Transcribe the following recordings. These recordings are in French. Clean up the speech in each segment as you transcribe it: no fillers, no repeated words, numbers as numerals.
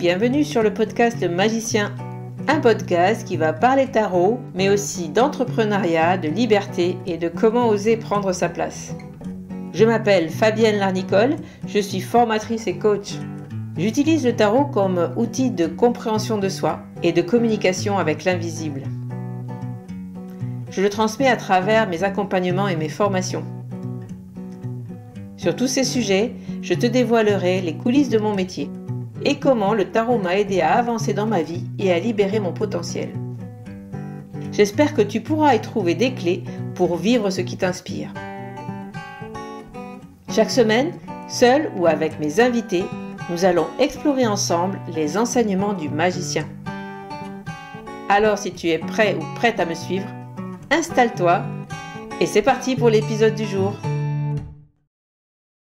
Bienvenue sur le podcast Le Magicien, un podcast qui va parler tarot, mais aussi d'entrepreneuriat, de liberté et de comment oser prendre sa place. Je m'appelle Fabienne Larnicole, je suis formatrice et coach. J'utilise le tarot comme outil de compréhension de soi et de communication avec l'invisible. Je le transmets à travers mes accompagnements et mes formations. Sur tous ces sujets, je te dévoilerai les coulisses de mon métier et comment le tarot m'a aidé à avancer dans ma vie et à libérer mon potentiel. J'espère que tu pourras y trouver des clés pour vivre ce qui t'inspire. Chaque semaine, seul ou avec mes invités, nous allons explorer ensemble les enseignements du magicien. Alors si tu es prêt ou prête à me suivre, installe-toi et c'est parti pour l'épisode du jour.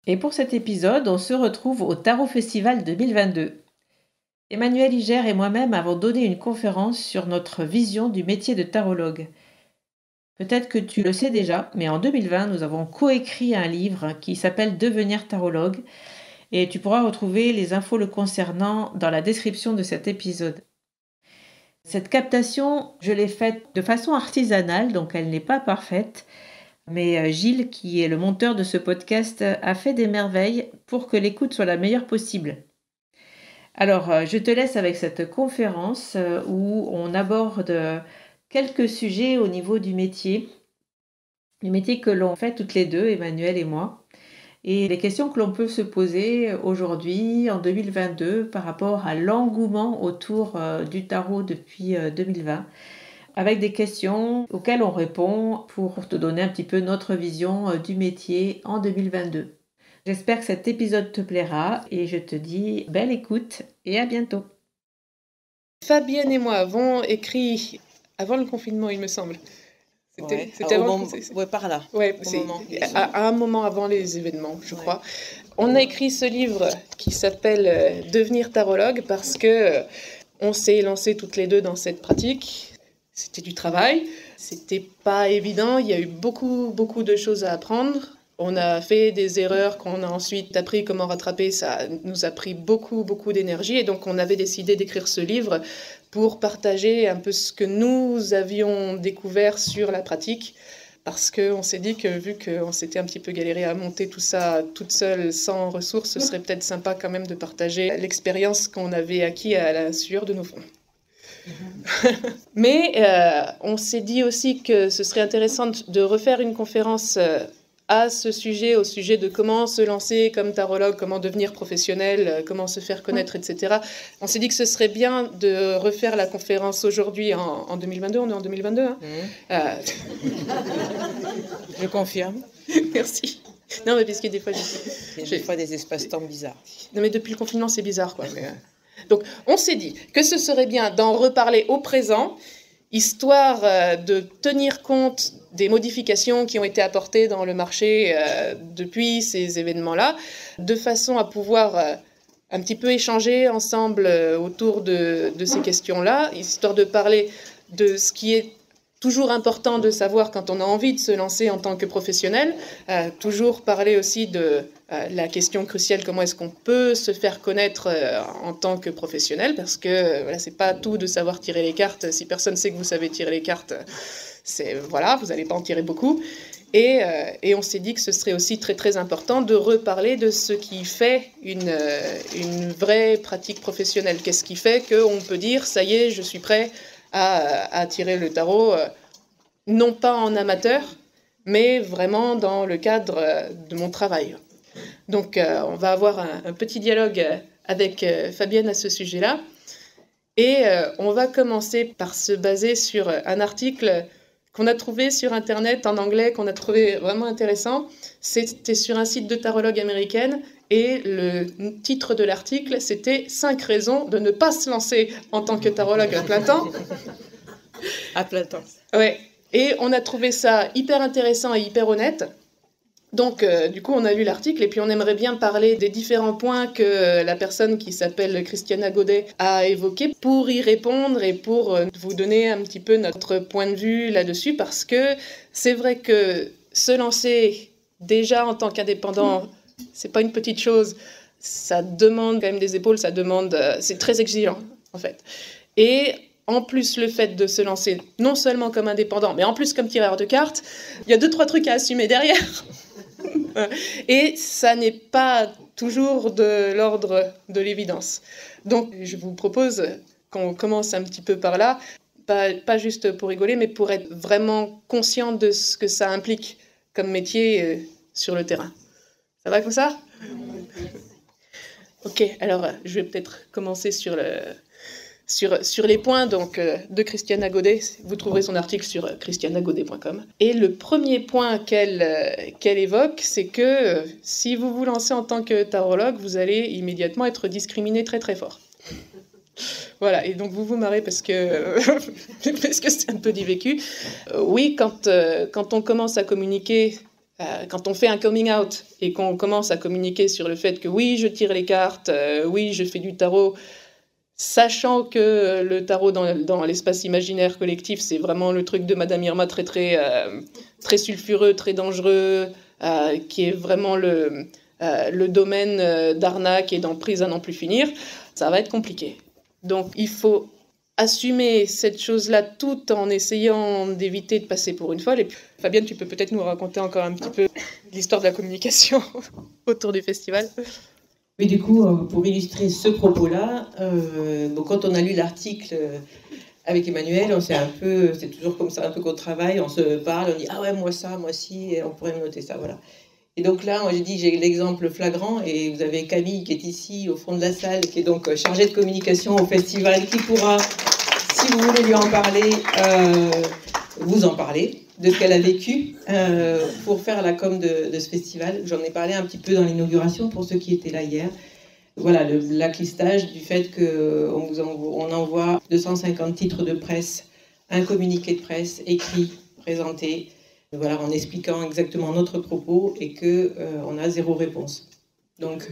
Et pour cet épisode, on se retrouve au Tarot Festival 2022. Emmanuel Iger et moi-même avons donné une conférence sur notre vision du métier de tarologue. Peut-être que tu le sais déjà, mais en 2020, nous avons coécrit un livre qui s'appelle « Devenir tarologue » et tu pourras retrouver les infos le concernant dans la description de cet épisode. Cette captation, je l'ai faite de façon artisanale, donc elle n'est pas parfaite. Mais Gilles, qui est le monteur de ce podcast, a fait des merveilles pour que l'écoute soit la meilleure possible. Alors, je te laisse avec cette conférence où on aborde quelques sujets au niveau du métier que l'on fait toutes les deux, Emmanuel et moi, et les questions que l'on peut se poser aujourd'hui, en 2022, par rapport à l'engouement autour du tarot depuis 2020. Avec des questions auxquelles on répond pour te donner un petit peu notre vision du métier en 2022. J'espère que cet épisode te plaira et je te dis belle écoute et à bientôt. Fabienne et moi avons écrit avant le confinement, il me semble. C'était avant par là. Ouais, à un moment avant les événements, je crois. On a écrit ce livre qui s'appelle Devenir tarologue parce que on s'est lancé toutes les deux dans cette pratique. C'était du travail, c'était pas évident, il y a eu beaucoup de choses à apprendre. On a fait des erreurs qu'on a ensuite appris comment rattraper, ça nous a pris beaucoup d'énergie et donc on avait décidé d'écrire ce livre pour partager un peu ce que nous avions découvert sur la pratique parce qu'on s'est dit que vu qu'on s'était un petit peu galéré à monter tout ça toute seule, sans ressources, ce serait peut-être sympa quand même de partager l'expérience qu'on avait acquis à la sueur de nos fronts. Mais on s'est dit aussi que ce serait intéressant de refaire une conférence à ce sujet, au sujet de comment se lancer comme tarologue, comment devenir professionnel, comment se faire connaître, etc. On s'est dit que ce serait bien de refaire la conférence aujourd'hui en 2022. On est en 2022, hein Je confirme. Merci. Non, mais parce que des fois, j'ai des fois des espaces-temps bizarres. Non, mais depuis le confinement, c'est bizarre, quoi. Mais, donc, on s'est dit que ce serait bien d'en reparler au présent, histoire de tenir compte des modifications qui ont été apportées dans le marché depuis ces événements-là, de façon à pouvoir un petit peu échanger ensemble autour de ces questions-là, histoire de parler de ce qui est toujours important de savoir quand on a envie de se lancer en tant que professionnel, toujours parler aussi de la question cruciale, comment est-ce qu'on peut se faire connaître en tant que professionnel, parce que voilà, c'est pas tout de savoir tirer les cartes. Si personne sait que vous savez tirer les cartes, vous n'allez pas en tirer beaucoup. Et on s'est dit que ce serait aussi très important de reparler de ce qui fait une vraie pratique professionnelle. Qu'est-ce qui fait qu'on peut dire, ça y est, je suis prêt à tirer le tarot, non pas en amateur, mais vraiment dans le cadre de mon travail. Donc, on va avoir un petit dialogue avec Fabienne à ce sujet-là. Et on va commencer par se baser sur un article qu'on a trouvé sur Internet en anglais, qu'on a trouvé vraiment intéressant. C'était sur un site de tarologue américaine. Et le titre de l'article, c'était « 5 raisons de ne pas se lancer en tant que tarologue à plein temps ». À plein temps. Ouais. Et on a trouvé ça hyper intéressant et hyper honnête. Donc, du coup, on a lu l'article et puis on aimerait bien parler des différents points que la personne qui s'appelle Christiana Godet a évoqués pour y répondre et pour vous donner un petit peu notre point de vue là-dessus, parce que c'est vrai que se lancer déjà en tant qu'indépendant, c'est pas une petite chose. ça demande quand même des épaules, c'est très exigeant en fait. Et en plus, le fait de se lancer non seulement comme indépendant, mais en plus comme tireur de cartes, il y a 2-3 trucs à assumer derrière. Et ça n'est pas toujours de l'ordre de l'évidence. Donc, je vous propose qu'on commence un petit peu par là, pas juste pour rigoler, mais pour être vraiment conscient de ce que ça implique comme métier sur le terrain. Ça va comme ça ? Ok, alors je vais peut-être commencer sur les points donc, de Christiana Godet. Vous trouverez son article sur christianagodet.com. Et le premier point qu'elle évoque, c'est que si vous vous lancez en tant que tarologue, vous allez immédiatement être discriminé très très fort. Voilà, et donc vous vous marrez parce que c'est un peu du vécu. Oui, quand on commence à communiquer, quand on fait un coming out et qu'on commence à communiquer sur le fait que oui, je tire les cartes, oui, je fais du tarot, sachant que le tarot dans l'espace imaginaire collectif, c'est vraiment le truc de Madame Irma très, très, très sulfureux, très dangereux, qui est vraiment le domaine d'arnaque et d'emprise à n'en plus finir, ça va être compliqué. Donc il faut assumer cette chose-là tout en essayant d'éviter de passer pour une folle. Et puis, Fabienne, tu peux peut-être nous raconter encore un petit peu l'histoire de la communication autour du festival. Oui, du coup, pour illustrer ce propos-là, quand on a lu l'article avec Emmanuel, c'est toujours comme ça, un peu qu'au travail, on se parle, on dit « Ah ouais, moi ça, moi si, et on pourrait me noter ça, voilà ». Et donc là, moi j'ai l'exemple flagrant, et vous avez Camille qui est ici, au fond de la salle, qui est donc chargée de communication au festival, qui pourra, si vous voulez lui en parler, vous en parler de ce qu'elle a vécu pour faire la com de ce festival. J'en ai parlé un petit peu dans l'inauguration pour ceux qui étaient là hier. Voilà, le blacklistage du fait qu'on envoie 250 titres de presse, un communiqué de presse écrit, présenté, voilà, en expliquant exactement notre propos et qu'on a 0 réponse. Donc,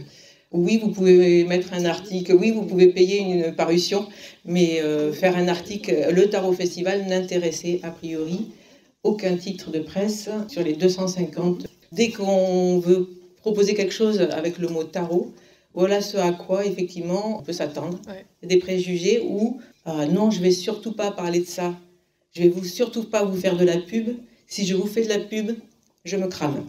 oui, vous pouvez mettre un article, oui, vous pouvez payer une parution, mais faire un article, le Tarot Festival n'intéressait a priori aucun titre de presse sur les 250. Dès qu'on veut proposer quelque chose avec le mot tarot, voilà ce à quoi, effectivement, on peut s'attendre. Ouais. Des préjugés où, non, je ne vais surtout pas parler de ça. Je ne vais surtout pas vous faire de la pub. Si je vous fais de la pub, je me crame.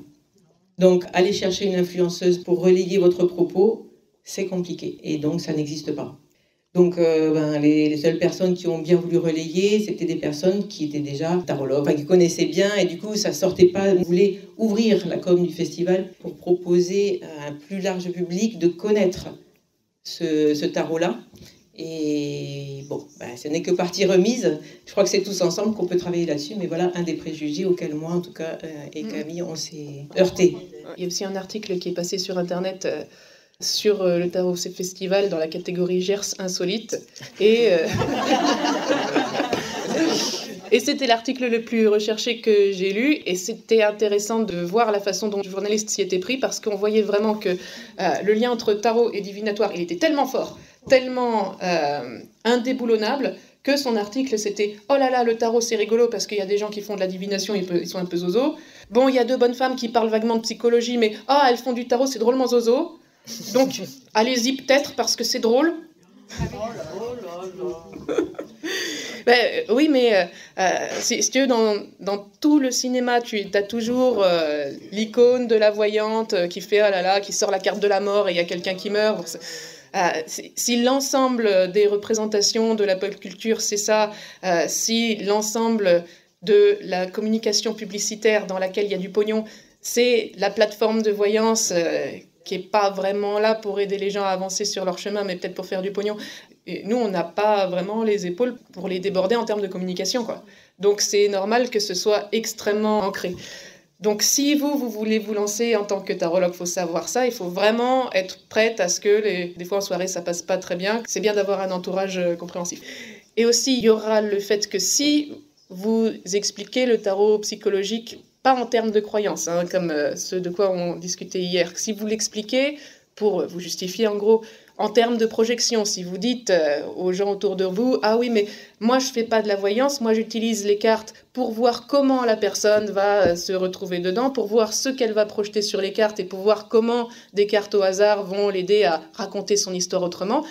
Donc, aller chercher une influenceuse pour relayer votre propos, c'est compliqué. Et donc, ça n'existe pas. Donc, les seules personnes qui ont bien voulu relayer, c'était des personnes qui étaient déjà tarologues, qui connaissaient bien, et du coup, ça sortait pas. On voulait ouvrir la com du festival pour proposer à un plus large public de connaître ce tarot-là. Et bon, ce n'est que partie remise. Je crois que c'est tous ensemble qu'on peut travailler là-dessus, mais voilà un des préjugés auxquels moi, en tout cas, et Camille, on s'est heurtés. Il y a aussi un article qui est passé sur Internet sur le Tarot Festival dans la catégorie Gers insolite. Et c'était l'article le plus recherché que j'ai lu, et c'était intéressant de voir la façon dont le journaliste s'y était pris, parce qu'on voyait vraiment que le lien entre tarot et divinatoire, il était tellement fort, tellement indéboulonnable, que son article c'était « Oh là là, le tarot c'est rigolo parce qu'il y a des gens qui font de la divination, ils sont un peu zozo. Bon, il y a 2 bonnes femmes qui parlent vaguement de psychologie, mais elles font du tarot, c'est drôlement zozo. Donc, allez-y peut-être parce que c'est drôle. » Oui, mais si tu veux, dans tout le cinéma, tu as toujours l'icône de la voyante qui fait « Oh là là », qui sort la carte de la mort et il y a quelqu'un qui meurt. Bon, si l'ensemble des représentations de la pop culture, c'est ça, si l'ensemble de la communication publicitaire dans laquelle il y a du pognon, c'est la plateforme de voyance qui n'est pas vraiment là pour aider les gens à avancer sur leur chemin, mais peut-être pour faire du pognon. Et nous, on n'a pas vraiment les épaules pour les déborder en termes de communication, quoi. Donc c'est normal que ce soit extrêmement ancré. Donc si vous voulez vous lancer en tant que tarologue, il faut savoir ça, il faut vraiment être prête à ce que des fois en soirée ça passe pas très bien. C'est bien d'avoir un entourage compréhensif. Et aussi, il y aura le fait que si vous expliquez le tarot psychologique, pas en termes de croyance, comme ce de quoi on discutait hier, si vous l'expliquez pour vous justifier en gros. En termes de projection, si vous dites aux gens autour de vous, ah oui, mais moi je fais pas de la voyance, moi j'utilise les cartes pour voir comment la personne va se retrouver dedans, pour voir ce qu'elle va projeter sur les cartes et pour voir comment des cartes au hasard vont l'aider à raconter son histoire autrement.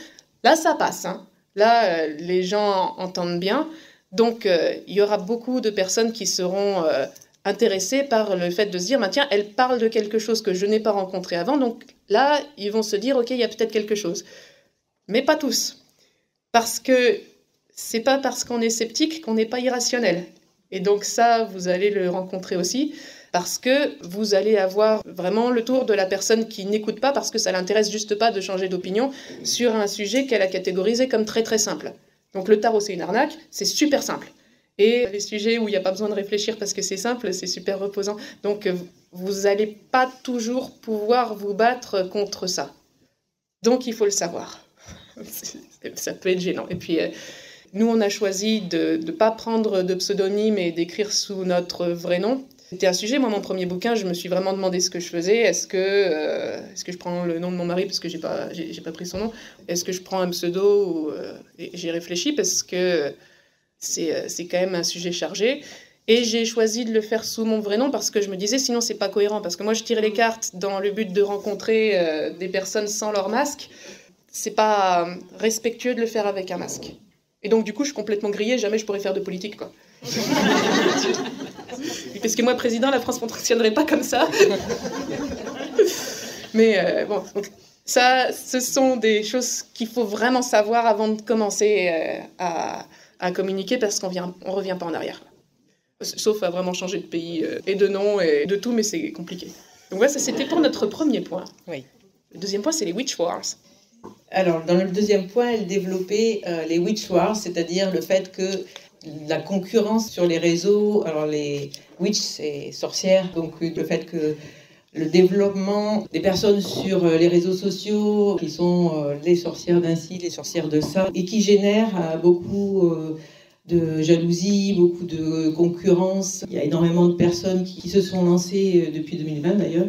Là, ça passe, hein. Là, les gens entendent bien. Donc, il y aura beaucoup de personnes qui seront intéressés par le fait de se dire, bah, tiens, elle parle de quelque chose que je n'ai pas rencontré avant, donc là, ils vont se dire, ok, il y a peut-être quelque chose. Mais pas tous. Parce que c'est pas parce qu'on est sceptique qu'on n'est pas irrationnel. Et donc ça, vous allez le rencontrer aussi, parce que vous allez avoir vraiment le tour de la personne qui n'écoute pas parce que ça l'intéresse juste pas de changer d'opinion sur un sujet qu'elle a catégorisé comme très très simple. Donc le tarot, c'est une arnaque, c'est super simple. Et les sujets où il n'y a pas besoin de réfléchir parce que c'est simple, c'est super reposant. Donc vous n'allez pas toujours pouvoir vous battre contre ça. Donc il faut le savoir. Ça peut être gênant. Et puis nous, on a choisi de ne pas prendre de pseudonyme et d'écrire sous notre vrai nom. C'était un sujet, moi, mon premier bouquin, je me suis vraiment demandé ce que je faisais. Est-ce que je prends le nom de mon mari parce que j'ai pas pris son nom? Est-ce que je prends un pseudo? Et j'ai réfléchi parce que c'est quand même un sujet chargé. Et j'ai choisi de le faire sous mon vrai nom parce que je me disais, sinon, c'est pas cohérent. Parce que moi, je tirais les cartes dans le but de rencontrer des personnes sans leur masque. C'est pas respectueux de le faire avec un masque. Et donc, du coup, je suis complètement grillée. Jamais je pourrais faire de politique, quoi. Parce que moi, président, la France ne fonctionnerait pas comme ça. Mais bon, donc, ça, ce sont des choses qu'il faut vraiment savoir avant de commencer à communiquer parce qu'on ne revient pas en arrière. Sauf à vraiment changer de pays et de nom et de tout, mais c'est compliqué. Donc voilà, ça c'était pour notre premier point. Oui. Le deuxième point, c'est les Witch Wars. Alors, dans le deuxième point, elle développait les Witch Wars, c'est-à-dire le fait que la concurrence sur les réseaux, alors les witch, c'est sorcières, donc le fait que le développement des personnes sur les réseaux sociaux, qui sont les sorcières d'un-ci, les sorcières de ça, et qui génèrent beaucoup de jalousie, beaucoup de concurrence. Il y a énormément de personnes qui se sont lancées depuis 2020 d'ailleurs.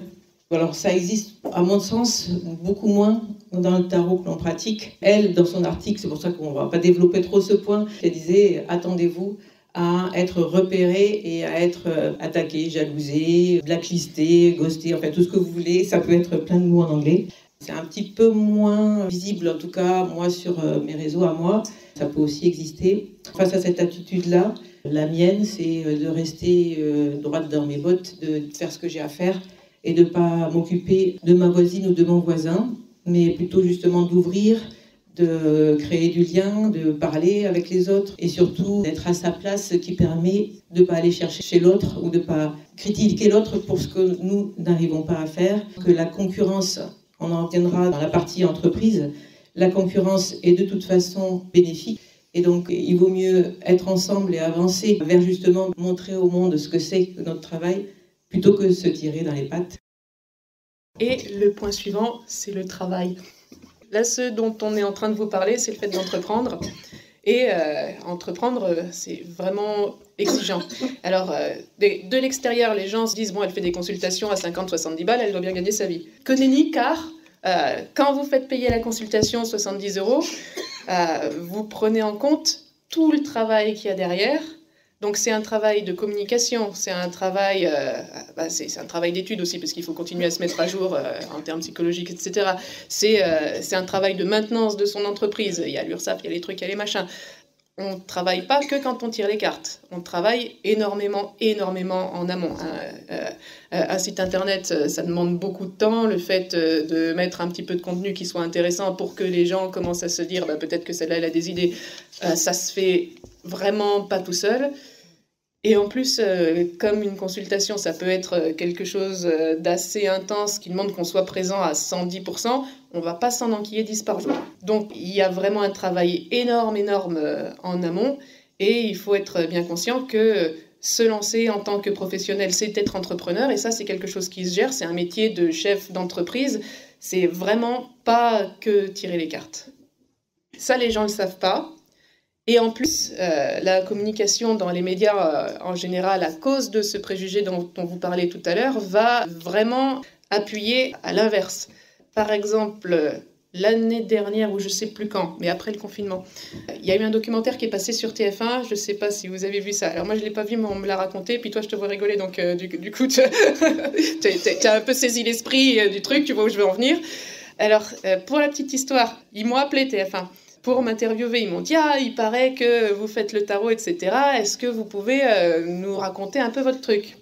Alors ça existe, à mon sens, beaucoup moins dans le tarot que l'on pratique. Elle, dans son article, c'est pour ça qu'on ne va pas développer trop ce point, elle disait « Attendez-vous à être repéré et à être attaqué, jalousé, blacklisté, ghosté, enfin tout ce que vous voulez. Ça peut être plein de mots en anglais. C'est un petit peu moins visible, en tout cas, moi, sur mes réseaux à moi. Ça peut aussi exister. Face à cette attitude-là, la mienne, c'est de rester droite dans mes bottes, de faire ce que j'ai à faire et de ne pas m'occuper de ma voisine ou de mon voisin, mais plutôt justement d'ouvrir, de créer du lien, de parler avec les autres et surtout d'être à sa place, ce qui permet de ne pas aller chercher chez l'autre ou de ne pas critiquer l'autre pour ce que nous n'arrivons pas à faire. Que la concurrence, on en reviendra dans la partie entreprise, la concurrence est de toute façon bénéfique et donc il vaut mieux être ensemble et avancer vers justement montrer au monde ce que c'est que notre travail plutôt que se tirer dans les pattes. Et le point suivant, c'est le travail. Là, ce dont on est en train de vous parler, c'est le fait d'entreprendre. Et entreprendre, c'est vraiment exigeant. Alors, de l'extérieur, les gens se disent, bon, elle fait des consultations à 50-70 balles, elle doit bien gagner sa vie. Que nenni, car quand vous faites payer la consultation 70 €, vous prenez en compte tout le travail qu'il y a derrière. Donc c'est un travail de communication, c'est un travail, c'est un travail d'étude aussi, parce qu'il faut continuer à se mettre à jour en termes psychologiques, etc. C'est un travail de maintenance de son entreprise. Il y a l'URSSAF, il y a les trucs, il y a les machins. On ne travaille pas que quand on tire les cartes. On travaille énormément en amont. Un site internet, ça demande beaucoup de temps. Le fait de mettre un petit peu de contenu qui soit intéressant pour que les gens commencent à se dire peut-être que celle-là, elle a des idées, ça se fait vraiment pas tout seul. Et en plus, comme une consultation, ça peut être quelque chose d'assez intense qui demande qu'on soit présent à 110%, on ne va pas s'en enquiller 10 par jour. Donc il y a vraiment un travail énorme en amont et il faut être bien conscient que se lancer en tant que professionnel, c'est être entrepreneur et ça, c'est quelque chose qui se gère, c'est un métier de chef d'entreprise, c'est vraiment pas que tirer les cartes. Ça, les gens ne le savent pas. Et en plus, la communication dans les médias en général, à cause de ce préjugé dont vous parlez tout à l'heure, va vraiment appuyer à l'inverse. Par exemple, l'année dernière, ou je sais plus quand, mais après le confinement, il y a eu un documentaire qui est passé sur TF1, je sais pas si vous avez vu ça. Alors moi je l'ai pas vu, mais on me l'a raconté, puis toi je te vois rigoler, donc du coup t'as un peu saisi l'esprit du truc, tu vois où je veux en venir. Alors pour la petite histoire, ils m'ont appelé TF1 pour m'interviewer, ils m'ont dit « Ah, il paraît que vous faites le tarot, etc. Est-ce que vous pouvez nous raconter un peu votre truc ?»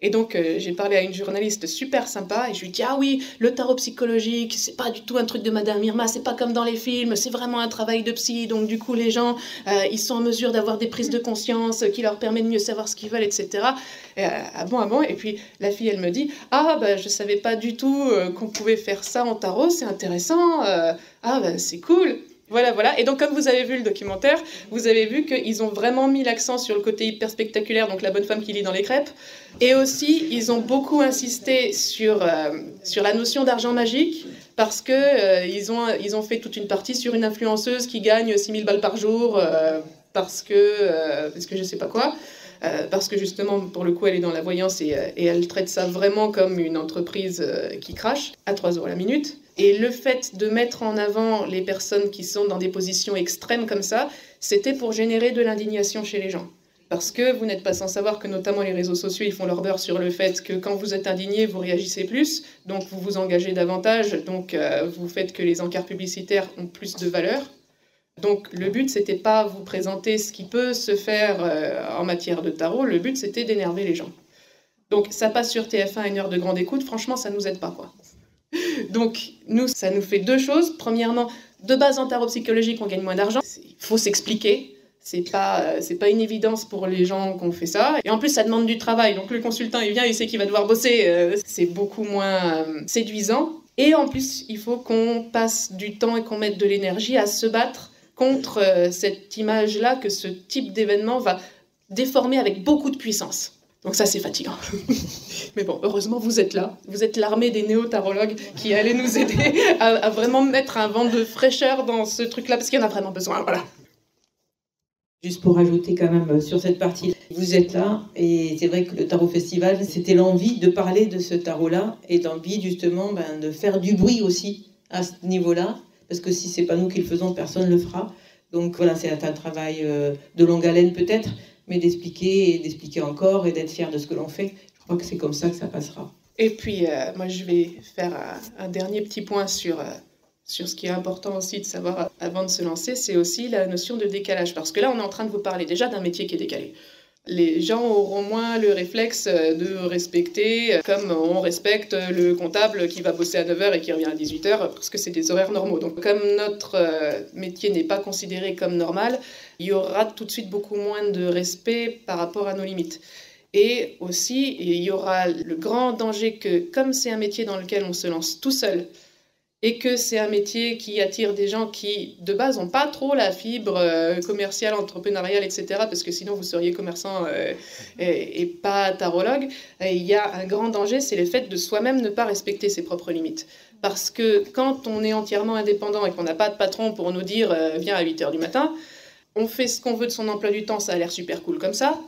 Et donc, j'ai parlé à une journaliste super sympa et je lui dis « Ah oui, le tarot psychologique, c'est pas du tout un truc de Madame Irma, c'est pas comme dans les films, c'est vraiment un travail de psy. Donc du coup, les gens, ils sont en mesure d'avoir des prises de conscience qui leur permettent de mieux savoir ce qu'ils veulent, etc. » Et, ah bon. Et puis la fille, elle me dit « Ah, bah, je savais pas du tout qu'on pouvait faire ça en tarot, c'est intéressant. Ah, bah, c'est cool. » Voilà. Et donc, comme vous avez vu le documentaire, vous avez vu qu'ils ont vraiment mis l'accent sur le côté hyper spectaculaire, donc la bonne femme qui lit dans les crêpes. Et aussi, ils ont beaucoup insisté sur la notion d'argent magique, parce que ils ont fait toute une partie sur une influenceuse qui gagne 6000 balles par jour, parce que je sais pas quoi. Parce que justement, pour le coup, elle est dans la voyance et elle traite ça vraiment comme une entreprise qui crache à 3 € la minute. Et le fait de mettre en avant les personnes qui sont dans des positions extrêmes comme ça, c'était pour générer de l'indignation chez les gens. Parce que vous n'êtes pas sans savoir que notamment les réseaux sociaux, ils font leur beurre sur le fait que quand vous êtes indigné, vous réagissez plus, donc vous vous engagez davantage, donc vous faites que les encarts publicitaires ont plus de valeur. Donc le but, c'était pas vous présenter ce qui peut se faire en matière de tarot, le but, c'était d'énerver les gens. Donc ça passe sur TF1 à 1 heure de grande écoute, franchement, ça nous aide pas, quoi. Donc, nous, ça nous fait 2 choses. Premièrement, de base en tarot psychologique, on gagne moins d'argent. Il faut s'expliquer. C'est pas une évidence pour les gens qu'on fait ça. Et en plus, ça demande du travail. Donc, le consultant, il vient, il sait qu'il va devoir bosser. C'est beaucoup moins séduisant. Et en plus, il faut qu'on passe du temps et qu'on mette de l'énergie à se battre contre cette image-là que ce type d'événement va déformer avec beaucoup de puissance. Donc ça, c'est fatigant. Mais bon, heureusement, vous êtes là. Vous êtes l'armée des néo-tarologues qui allait nous aider à vraiment mettre un vent de fraîcheur dans ce truc-là, parce qu'il y en a vraiment besoin, voilà. Juste pour ajouter quand même sur cette partie, vous êtes là, et c'est vrai que le Tarot Festival, c'était l'envie de parler de ce tarot-là, et l'envie justement de faire du bruit aussi à ce niveau-là, parce que si c'est pas nous qui le faisons, personne ne le fera. Donc voilà, c'est un travail de longue haleine peut-être, mais d'expliquer encore et d'être fier de ce que l'on fait. Je crois que c'est comme ça que ça passera. Et puis, moi, je vais faire un dernier petit point sur ce qui est important aussi de savoir avant de se lancer, c'est aussi la notion de décalage. Parce que là, on est en train de vous parler déjà d'un métier qui est décalé. Les gens auront moins le réflexe de respecter, comme on respecte le comptable qui va bosser à 9h et qui revient à 18h, parce que c'est des horaires normaux. Donc comme notre métier n'est pas considéré comme normal, il y aura tout de suite beaucoup moins de respect par rapport à nos limites. Et aussi, il y aura le grand danger que, comme c'est un métier dans lequel on se lance tout seul, et que c'est un métier qui attire des gens qui, de base, n'ont pas trop la fibre commerciale, entrepreneuriale, etc., parce que sinon vous seriez commerçant et pas tarologue, il y a un grand danger, c'est le fait de soi-même ne pas respecter ses propres limites. Parce que quand on est entièrement indépendant et qu'on n'a pas de patron pour nous dire « viens à 8h du matin », on fait ce qu'on veut de son emploi du temps, ça a l'air super cool comme ça,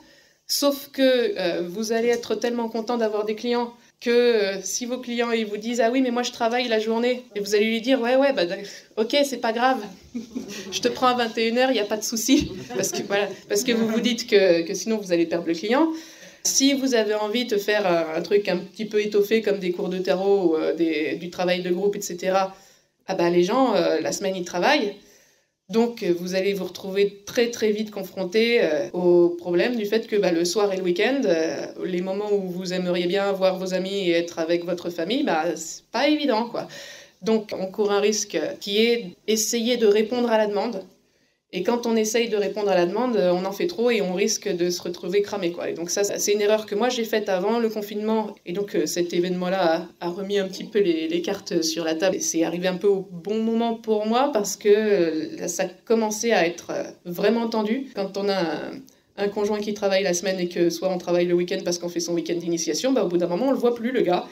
sauf que vous allez être tellement content d'avoir des clients que si vos clients ils vous disent « Ah oui, mais moi je travaille la journée », et vous allez lui dire « Ouais, bah, ok, c'est pas grave, je te prends à 21h, il n'y a pas de souci. » Parce que vous vous dites que sinon vous allez perdre le client. Si vous avez envie de faire un truc un petit peu étoffé comme des cours de tarot, du travail de groupe, etc., ah bah, les gens, la semaine, ils travaillent. Donc, vous allez vous retrouver très très vite confronté au problème du fait que le soir et le week-end, les moments où vous aimeriez bien voir vos amis et être avec votre famille, c'est pas évident, quoi. Donc, on court un risque qui est essayer de répondre à la demande. Et quand on essaye de répondre à la demande, on en fait trop et on risque de se retrouver cramé, quoi. Et donc ça, c'est une erreur que moi j'ai faite avant le confinement. Et donc cet événement-là a remis un petit peu les cartes sur la table. Et c'est arrivé un peu au bon moment pour moi parce que ça commençait à être vraiment tendu. Quand on a un conjoint qui travaille la semaine et que soit on travaille le week-end parce qu'on fait son week-end d'initiation, au bout d'un moment on le voit plus, le gars.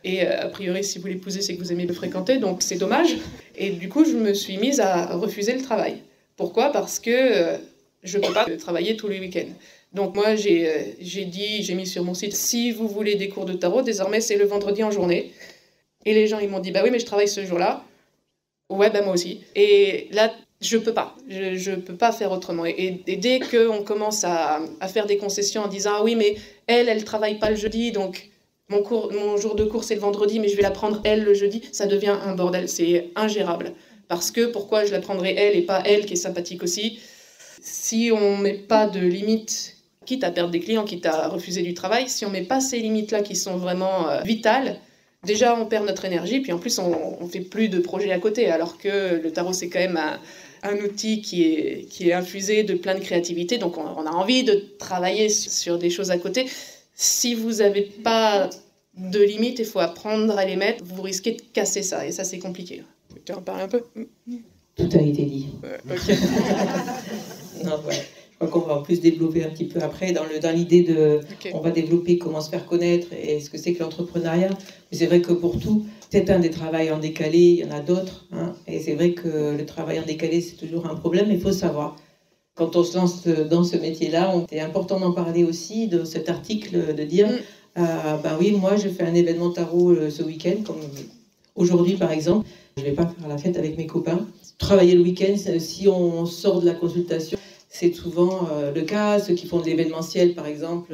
Et a priori, si vous l'épousez, c'est que vous aimez le fréquenter, donc c'est dommage. Et du coup, je me suis mise à refuser le travail. Pourquoi ? Parce que je ne peux pas travailler tous les week-ends. Donc moi, j'ai mis sur mon site, si vous voulez des cours de tarot, désormais c'est le vendredi en journée. Et les gens, ils m'ont dit, bah oui, mais je travaille ce jour-là. Ouais, bah moi aussi. Et là, je peux pas. Je peux pas faire autrement. Et dès qu'on commence à faire des concessions en disant, ah oui, mais elle travaille pas le jeudi, donc mon jour de cours, c'est le vendredi, mais je vais la prendre elle le jeudi, ça devient un bordel. C'est ingérable. Parce que pourquoi je la prendrais elle et pas elle qui est sympathique aussi? Si on met pas de limites, quitte à perdre des clients, quitte à refuser du travail, si on met pas ces limites-là qui sont vraiment vitales, déjà on perd notre énergie, puis en plus on fait plus de projets à côté, alors que le tarot c'est quand même un outil qui est infusé de plein de créativité, donc on a envie de travailler sur des choses à côté. Si vous n'avez pas de limites, il faut apprendre à les mettre, vous risquez de casser ça, et ça c'est compliqué. Tu en parles un peu? Tout a été dit. Ok. Non, ouais. Je crois qu'on va en plus développer un petit peu après dans l'idée de... Okay. On va développer comment se faire connaître et ce que c'est que l'entrepreneuriat. Mais c'est vrai que pour tout, c'est un des travails en décalé, il y en a d'autres. Hein, et c'est vrai que le travail en décalé, c'est toujours un problème, mais il faut savoir. Quand on se lance dans ce métier-là, c'est important d'en parler aussi, de cet article, de dire, ben oui, moi je fais un événement tarot ce week-end, comme aujourd'hui par exemple. Je ne vais pas faire la fête avec mes copains. Travailler le week-end, si on sort de la consultation, c'est souvent le cas. Ceux qui font de l'événementiel, par exemple,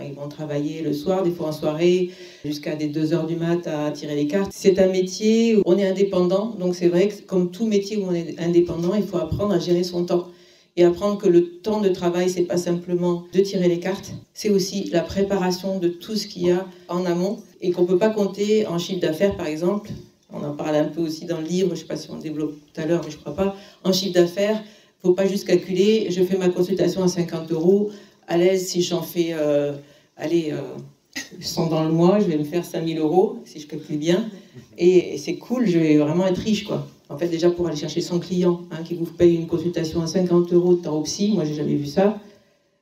ils vont travailler le soir, des fois en soirée, jusqu'à des 2h du mat à tirer les cartes. C'est un métier où on est indépendant, donc c'est vrai que comme tout métier où on est indépendant, il faut apprendre à gérer son temps. Et apprendre que le temps de travail, c'est pas simplement de tirer les cartes, c'est aussi la préparation de tout ce qu'il y a en amont et qu'on peut pas compter en chiffre d'affaires, par exemple. On en parle un peu aussi dans le livre, je ne sais pas si on le développe tout à l'heure, mais je ne crois pas. En chiffre d'affaires, il ne faut pas juste calculer, je fais ma consultation à 50 €, à l'aise, si j'en fais 100 dans le mois, je vais me faire 5 000 €, si je calcule bien. Et c'est cool, je vais vraiment être riche, quoi. En fait, déjà pour aller chercher 100 clients, qui vous payent une consultation à 50 € de tarot-psy, moi, j'ai jamais vu ça.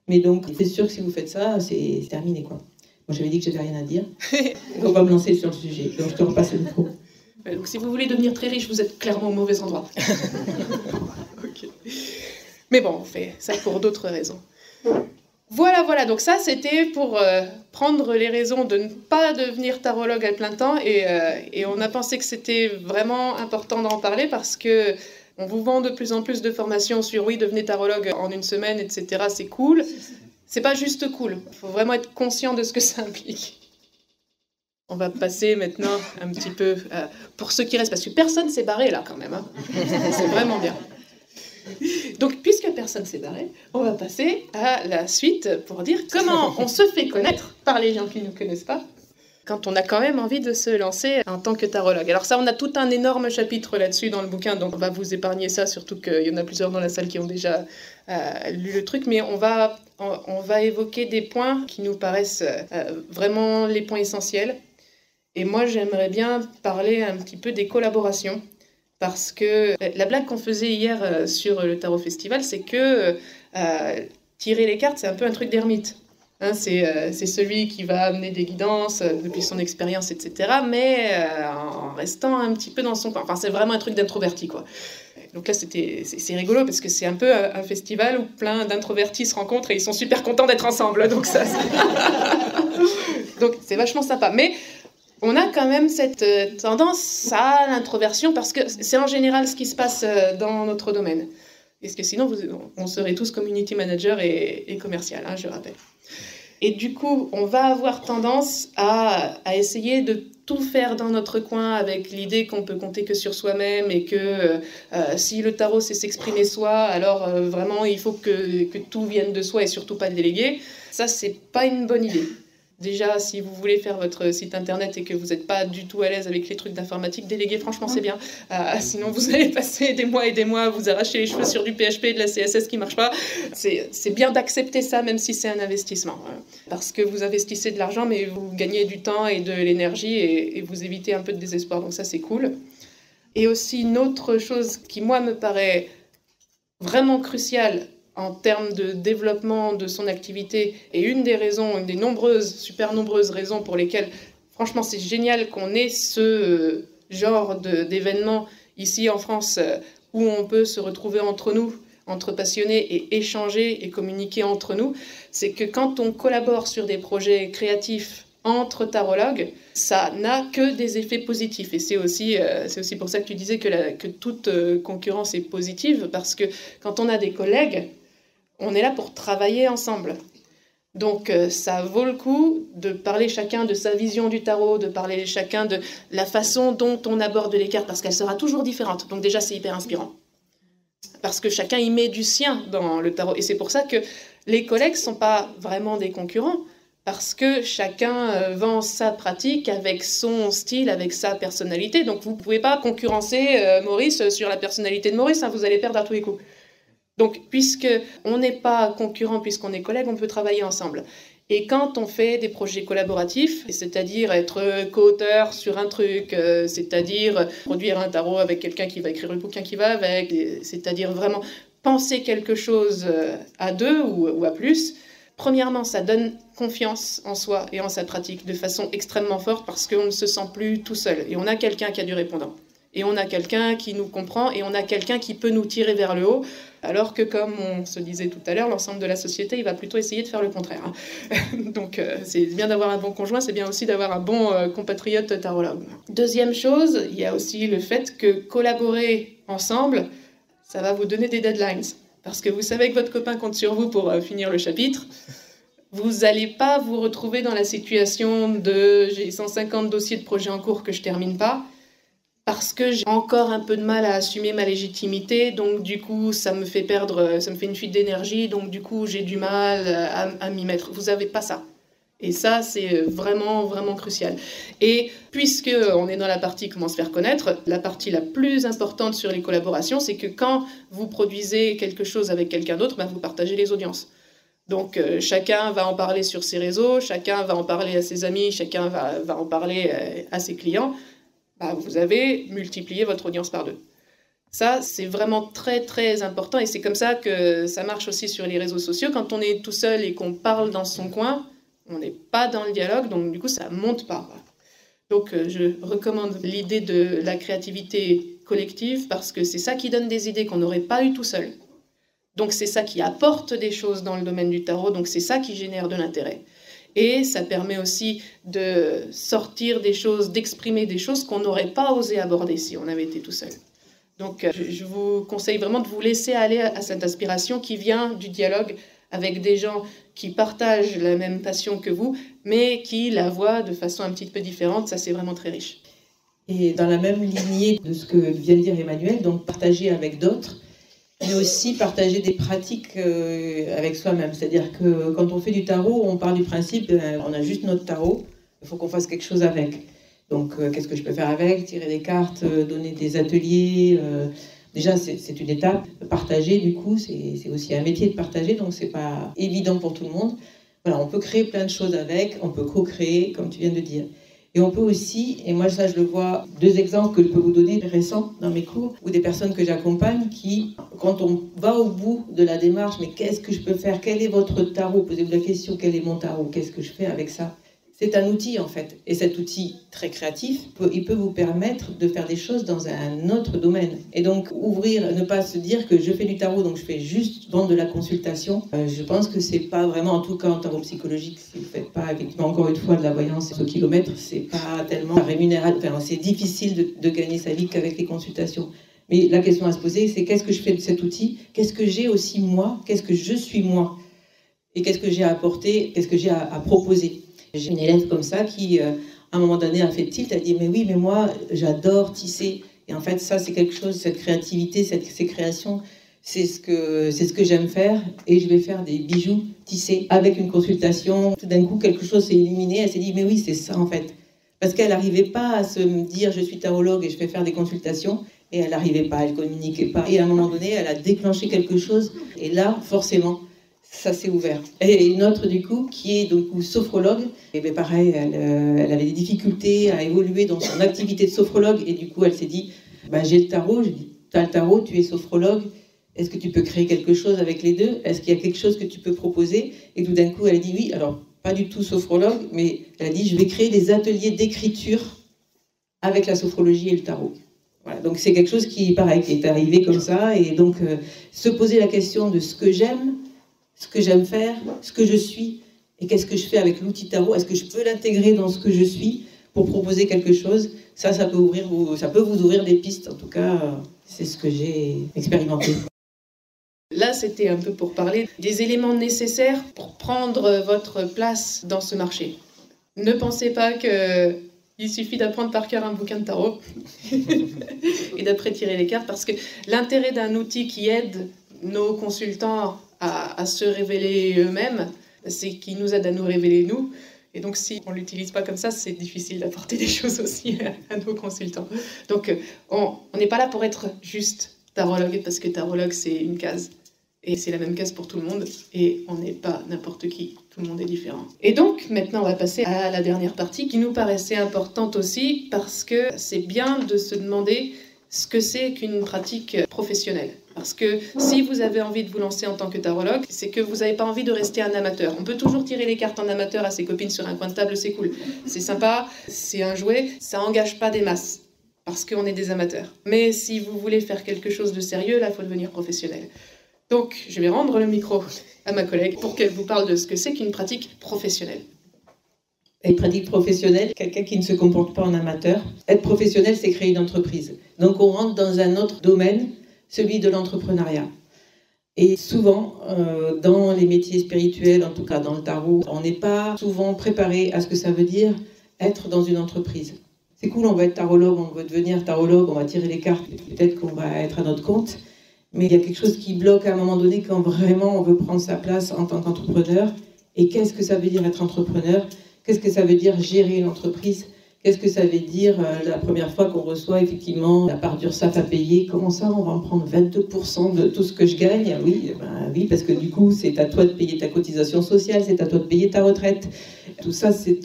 Mais donc, c'est sûr que si vous faites ça, c'est terminé, quoi. Moi, j'avais dit que j'avais rien à dire. On va me lancer sur le sujet, donc je te repasse le micro. Donc si vous voulez devenir très riche, vous êtes clairement au mauvais endroit. Okay. Mais bon, on fait ça pour d'autres raisons. Voilà, donc ça c'était pour prendre les raisons de ne pas devenir tarologue à plein temps et on a pensé que c'était vraiment important d'en parler parce que on vous vend de plus en plus de formations sur oui, devenez tarologue en une semaine, etc. C'est cool. C'est pas juste cool, il faut vraiment être conscient de ce que ça implique. On va passer maintenant un petit peu pour ceux qui restent, parce que personne s'est barré là quand même. Hein. C'est vraiment bien. Donc, puisque personne s'est barré, on va passer à la suite pour dire comment on se fait connaître par les gens qui ne nous connaissent pas, quand on a quand même envie de se lancer en tant que tarologue. Alors ça, on a tout un énorme chapitre là-dessus dans le bouquin, donc on va vous épargner ça, surtout qu'il y en a plusieurs dans la salle qui ont déjà lu le truc, mais on va évoquer des points qui nous paraissent vraiment les points essentiels. Et moi, j'aimerais bien parler un petit peu des collaborations, parce que la blague qu'on faisait hier sur le Tarot Festival, c'est que tirer les cartes, c'est un peu un truc d'ermite. Hein, c'est celui qui va amener des guidances depuis son expérience, etc., mais en restant un petit peu dans son coin. Enfin, c'est vraiment un truc d'introverti, quoi. Donc là, c'est rigolo, parce que c'est un peu un festival où plein d'introvertis se rencontrent et ils sont super contents d'être ensemble. Donc ça, donc c'est vachement sympa. Mais on a quand même cette tendance à l'introversion parce que c'est en général ce qui se passe dans notre domaine. Parce que sinon, on serait tous community manager et commercial, hein, je rappelle. Et du coup, on va avoir tendance à essayer de tout faire dans notre coin avec l'idée qu'on peut compter que sur soi-même et que si le tarot c'est s'exprimer soi, alors vraiment il faut que tout vienne de soi et surtout pas le déléguer. Ça, c'est pas une bonne idée. Déjà, si vous voulez faire votre site internet et que vous n'êtes pas du tout à l'aise avec les trucs d'informatique, déléguer, franchement, c'est bien. Sinon, vous allez passer des mois et des mois à vous arracher les cheveux sur du PHP et de la CSS qui ne marche pas. C'est bien d'accepter ça, même si c'est un investissement. Parce que vous investissez de l'argent, mais vous gagnez du temps et de l'énergie et vous évitez un peu de désespoir. Donc ça, c'est cool. Et aussi, une autre chose qui, moi, me paraît vraiment cruciale en termes de développement de son activité, et une des super nombreuses raisons pour lesquelles, franchement, c'est génial qu'on ait ce genre d'événement ici en France où on peut se retrouver entre nous, entre passionnés, et échanger et communiquer entre nous, c'est que quand on collabore sur des projets créatifs entre tarologues, ça n'a que des effets positifs. Et c'est aussi pour ça que tu disais que toute concurrence est positive, parce que quand on a des collègues, on est là pour travailler ensemble. Donc ça vaut le coup de parler chacun de sa vision du tarot, de parler chacun de la façon dont on aborde les cartes, parce qu'elle sera toujours différente. Donc déjà, c'est hyper inspirant. Parce que chacun y met du sien dans le tarot. Et c'est pour ça que les collègues ne sont pas vraiment des concurrents, parce que chacun vend sa pratique avec son style, avec sa personnalité. Donc vous ne pouvez pas concurrencer Maurice sur la personnalité de Maurice, hein, vous allez perdre à tous les coups. Donc puisqu'on n'est pas concurrents, puisqu'on est collègues, on peut travailler ensemble. Et quand on fait des projets collaboratifs, c'est-à-dire être co-auteur sur un truc, c'est-à-dire produire un tarot avec quelqu'un qui va écrire le bouquin qui va avec, c'est-à-dire vraiment penser quelque chose à deux ou à plus, premièrement, ça donne confiance en soi et en sa pratique de façon extrêmement forte parce qu'on ne se sent plus tout seul. Et on a quelqu'un qui a du répondant. Et on a quelqu'un qui nous comprend et on a quelqu'un qui peut nous tirer vers le haut. Alors que, comme on se disait tout à l'heure, l'ensemble de la société, il va plutôt essayer de faire le contraire. Donc, c'est bien d'avoir un bon conjoint, c'est bien aussi d'avoir un bon compatriote tarologue. Deuxième chose, il y a aussi le fait que collaborer ensemble, ça va vous donner des deadlines. Parce que vous savez que votre copain compte sur vous pour finir le chapitre. Vous n'allez pas vous retrouver dans la situation de « j'ai 150 dossiers de projets en cours que je ne termine pas ». Parce que j'ai encore un peu de mal à assumer ma légitimité, donc du coup ça me fait perdre, ça me fait une fuite d'énergie, donc du coup j'ai du mal à m'y mettre. Vous n'avez pas ça. Et ça c'est vraiment, vraiment crucial. Et puisqu'on est dans la partie comment se faire connaître, la partie la plus importante sur les collaborations, c'est que quand vous produisez quelque chose avec quelqu'un d'autre, vous partagez les audiences. Donc chacun va en parler sur ses réseaux, chacun va en parler à ses amis, chacun va en parler à ses clients. Vous avez multiplié votre audience par 2. Ça, c'est vraiment très, très important et c'est comme ça que ça marche aussi sur les réseaux sociaux. Quand on est tout seul et qu'on parle dans son coin, on n'est pas dans le dialogue, donc du coup, ça ne monte pas. Donc, je recommande l'idée de la créativité collective parce que c'est ça qui donne des idées qu'on n'aurait pas eues tout seul. Donc, c'est ça qui apporte des choses dans le domaine du tarot, donc c'est ça qui génère de l'intérêt. Et ça permet aussi de sortir des choses, d'exprimer des choses qu'on n'aurait pas osé aborder si on avait été tout seul. Donc je vous conseille vraiment de vous laisser aller à cette inspiration qui vient du dialogue avec des gens qui partagent la même passion que vous, mais qui la voient de façon un petit peu différente. Ça, c'est vraiment très riche. Et dans la même lignée de ce que vient de dire Emmanuel, donc partager avec d'autres, mais aussi partager des pratiques avec soi-même. C'est-à-dire que quand on fait du tarot, on part du principe, on a juste notre tarot, il faut qu'on fasse quelque chose avec. Donc, qu'est-ce que je peux faire avec? Tirer des cartes, donner des ateliers. Déjà, c'est une étape. Partager, du coup, c'est aussi un métier de partager, donc c'est pas évident pour tout le monde. Voilà, on peut créer plein de choses avec, on peut co-créer, comme tu viens de dire. Et on peut aussi, et moi ça je le vois, 2 exemples que je peux vous donner récents dans mes cours, ou des personnes que j'accompagne qui, quand on va au bout de la démarche, mais qu'est-ce que je peux faire? Quel est votre tarot? Posez-vous la question, quel est mon tarot? Qu'est-ce que je fais avec ça? C'est un outil en fait, et cet outil très créatif, il peut vous permettre de faire des choses dans un autre domaine. Et donc ouvrir, ne pas se dire que je fais du tarot, donc je fais juste vendre de la consultation. Je pense que c'est pas vraiment, en tout cas en tarot psychologique, si vous faites pas effectivement encore une fois de la voyance au kilomètre, c'est pas tellement rémunérable, enfin, c'est difficile de gagner sa vie qu'avec les consultations. Mais la question à se poser, c'est qu'est-ce que je fais de cet outil? Qu'est-ce que j'ai aussi moi? Qu'est-ce que je suis moi? Et qu'est-ce que j'ai à apporter? Qu'est-ce que j'ai à proposer? J'ai une élève comme ça qui, à un moment donné, a fait tilt, a dit « Mais oui, mais moi, j'adore tisser. » Et en fait, ça, c'est quelque chose, cette créativité, ces créations, c'est ce que j'aime faire. Et je vais faire des bijoux tissés avec une consultation. Tout d'un coup, quelque chose s'est illuminé. Elle s'est dit « Mais oui, c'est ça, en fait. » Parce qu'elle n'arrivait pas à se dire « Je suis tarologue et je vais faire des consultations. » Et elle n'arrivait pas, elle ne communiquait pas. Et à un moment donné, elle a déclenché quelque chose. Et là, forcément, ça s'est ouvert. Et une autre, du coup, qui est donc sophrologue, et bien pareil, elle avait des difficultés à évoluer dans son activité de sophrologue, et du coup, elle s'est dit, j'ai le tarot, je dis, t'as le tarot, tu es sophrologue, est-ce que tu peux créer quelque chose avec les deux? Est-ce qu'il y a quelque chose que tu peux proposer? Et tout d'un coup, elle a dit oui, alors, pas du tout sophrologue, mais elle a dit, je vais créer des ateliers d'écriture avec la sophrologie et le tarot. Voilà, donc c'est quelque chose qui, pareil, qui est arrivé comme ça, et donc se poser la question de ce que j'aime faire, ce que je suis, Et qu'est-ce que je fais avec l'outil tarot? Est-ce que je peux l'intégrer dans ce que je suis pour proposer quelque chose? Ça peut vous ouvrir des pistes. En tout cas, c'est ce que j'ai expérimenté. Là, c'était un peu pour parler des éléments nécessaires pour prendre votre place dans ce marché. Ne pensez pas qu'il suffit d'apprendre par cœur un bouquin de tarot et d'après tirer les cartes, parce que l'intérêt d'un outil qui aide nos consultants à se révéler eux-mêmes, c'est qu'il nous aide à nous révéler nous. Et donc, si on ne l'utilise pas comme ça, c'est difficile d'apporter des choses aussi à nos consultants. Donc, on n'est pas là pour être juste tarologue, parce que tarologue, c'est une case. Et c'est la même case pour tout le monde. Et on n'est pas n'importe qui. Tout le monde est différent. Et donc, maintenant, on va passer à la dernière partie qui nous paraissait importante aussi, parce que c'est bien de se demander ce que c'est qu'une pratique professionnelle. Parce que si vous avez envie de vous lancer en tant que tarologue, c'est que vous n'avez pas envie de rester un amateur. On peut toujours tirer les cartes en amateur à ses copines sur un coin de table, c'est cool. C'est sympa, c'est un jouet, ça n'engage pas des masses, parce qu'on est des amateurs. Mais si vous voulez faire quelque chose de sérieux, là, il faut devenir professionnel. Donc, je vais rendre le micro à ma collègue pour qu'elle vous parle de ce que c'est qu'une pratique professionnelle. Une pratique professionnelle, quelqu'un qui ne se comporte pas en amateur. Être professionnel, c'est créer une entreprise. Donc, on rentre dans un autre domaine, celui de l'entrepreneuriat. Et souvent, dans les métiers spirituels, en tout cas dans le tarot, on n'est pas souvent préparé à ce que ça veut dire être dans une entreprise. C'est cool, on va être tarologue, on veut devenir tarologue, on va tirer les cartes, peut-être qu'on va être à notre compte. Mais il y a quelque chose qui bloque à un moment donné quand vraiment on veut prendre sa place en tant qu'entrepreneur. Et qu'est-ce que ça veut dire être entrepreneur? Qu'est-ce que ça veut dire gérer une entreprise? Qu'est-ce que ça veut dire la première fois qu'on reçoit effectivement la part d'URSSAF à payer? Comment ça, on va en prendre 22% de tout ce que je gagne? Oui, oui, parce que du coup, c'est à toi de payer ta cotisation sociale, c'est à toi de payer ta retraite. Tout ça, c'est